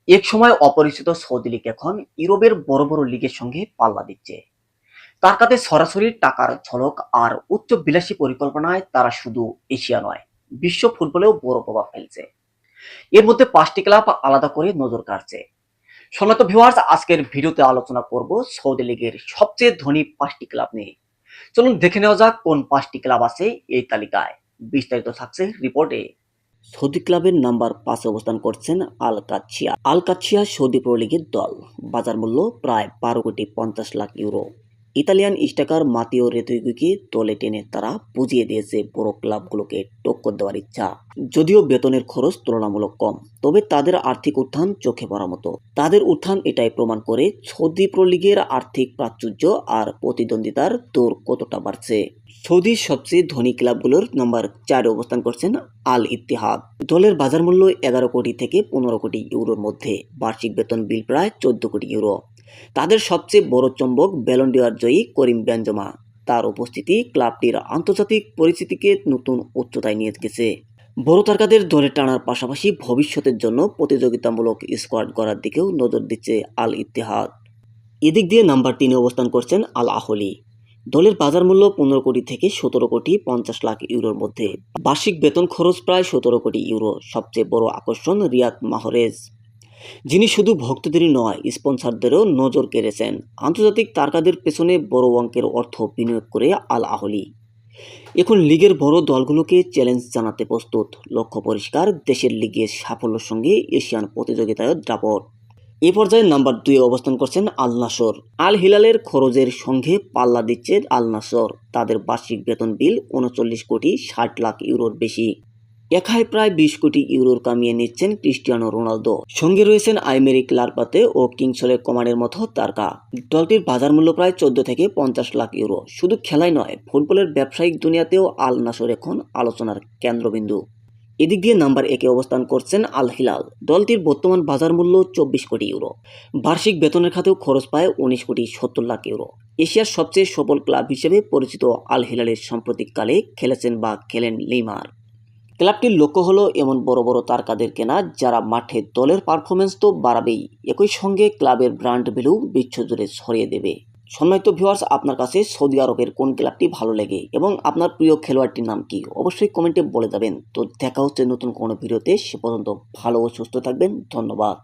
এক সময় অপরিচিত সৌদি লীগ এখন ইউরোপের বড় বড় লিগের সঙ্গে পাল্লা দিচ্ছে। তার কাছে সরাসরি টাকার ঝলক আর উচ্চ বিলাসী পরিকল্পনায় তারা শুধু এশিয়া নয়, বিশ্ব ফুটবলেও বড় প্রভাব ফেলছে। এর মধ্যে 5টি ক্লাব আলাদা করে নজর কাড়ছে। সম্মানিত ভিউয়ার্স, আজকের ভিডিওতে আলোচনা করব সৌদি লীগের সবচেয়ে ধনী 5টি ক্লাব নিয়ে। চলুন দেখে নেওয়া যাক কোন 5টি ক্লাব আছে এই তালিকায়। বিস্তারিত থাকছে রিপোর্টে। সৌদি ক্লাবের নাম্বার 5 অবস্থান করছেন আল কাদসিয়া। আল কাদসিয়া সৌদি প্রো লিগের দল। বাজার মূল্য প্রায় 12,50,00,000 ইউরো। ইতালিয়ান স্ট্রাইকার মাতিও রেতুইগুকে দলে টেনে তারা বুঝিয়ে দিয়েছে বড় ক্লাবগুলোকে টক্কর দেওয়ার ইচ্ছা। যদিও বেতনের খরচ তুলনামূলক কম, তবে তাদের আর্থিক উত্থান চোখে পড়ার মতো। তাদের উত্থান এটাই প্রমাণ করে সৌদি প্রো লিগের আর্থিক প্রাচুর্য আর প্রতিদ্বন্দ্বিতার দৌড় কতটা বাড়ছে। সৌদির সবচেয়ে ধনী ক্লাবগুলোর নাম্বার 4 অবস্থান করছেন আল ইত্তেহাদ। দলের বাজার মূল্য 11 কোটি থেকে 15 কোটি ইউরোর মধ্যে। বার্ষিক বেতন বিল প্রায় 14 কোটি ইউরো। তাদের সবচেয়ে বড় চম্বক ব্যালন ডি'অর জয়ী করিম বেনজেমা। তার উপস্থিতি ক্লাবটির আন্তর্জাতিক পরিচিতিকে নতুন উচ্চতায় নিয়ে গেছে। বড় তারকাদের দলে টানার পাশাপাশি ভবিষ্যতের জন্য প্রতিযোগিতামূলক স্কোয়াড গড়ার দিকেও নজর দিচ্ছে আল ইত্তেহাদ। এদিক দিয়ে নাম্বার 3 অবস্থান করছেন আল আহলি। দলের বাজার মূল্য 15 কোটি থেকে 17,50,00,000 ইউরোর মধ্যে। বার্ষিক বেতন খরচ প্রায় 17 কোটি ইউরো। সবচেয়ে বড় আকর্ষণ রিয়াদ মাহরেজ, যিনি শুধু ভক্তদেরই নয়, স্পন্সরদেরও নজর কেড়েছেন। আন্তর্জাতিক তারকাদের পেছনে বড় অঙ্কের অর্থ বিনিয়োগ করে আল আহলি এখন লিগের বড় দলগুলোকে চ্যালেঞ্জ জানাতে প্রস্তুত। লক্ষ্য পরিষ্কার, দেশের লিগের সাফল্যের সঙ্গে এশিয়ান প্রতিযোগিতায় দাপট। এ পর্যায়ে নাম্বার 2 অবস্থান করছেন আল নাসর। আল হিলালের খরচের সঙ্গে পাল্লা দিচ্ছে আল নাসর। তাদের বার্ষিক বেতন বিল 39,60,00,000 ইউরোর বেশি। একাই প্রায় 20 কোটি ইউরোর কামিয়ে নিচ্ছেন ক্রিস্টিয়ানো রোনালদো। সঙ্গে রয়েছেন আইমেরিক লারপাতে ও কিংসলে কমানের মতো তারকা। দলটির বাজার মূল্য প্রায় 14 থেকে 50,00,000 ইউরো। শুধু খেলাই নয়, ফুটবলের ব্যবসায়িক দুনিয়াতেও আল নাসর এখন আলোচনার কেন্দ্রবিন্দু। এদিক দিয়ে নাম্বার 1 অবস্থান করছেন আল হিলাল। দলটির বর্তমান বাজার মূল্য 24 কোটি ইউরো। বার্ষিক বেতনের খাতেও খরচ পায় 19,70,00,000 ইউরো। এশিয়ার সবচেয়ে সফল ক্লাব হিসেবে পরিচিত আল হিলালের সাম্প্রতিককালে খেলেছেন বা খেলেন নেইমার। ক্লাবটির লক্ষ্য হলো এমন বড় বড় তারকাদের কেনা, যারা মাঠে দলের পারফরমেন্স তো বাড়াবেই, একই সঙ্গে ক্লাবের ব্র্যান্ড ভ্যালু বিশ্বজুড়ে ছড়িয়ে দেবে। সম্মানিত ভিউয়ার্স, আপনার কাছে সৌদি আরবের কোন ক্লাবটি ভালো লাগে এবং আপনার প্রিয় খেলোয়াড়টির নাম কি, অবশ্যই কমেন্টে বলে যাবেন। তো দেখা হচ্ছে নতুন কোনো ভিডিওতে। সে পর্যন্ত ভালো ও সুস্থ থাকবেন। ধন্যবাদ।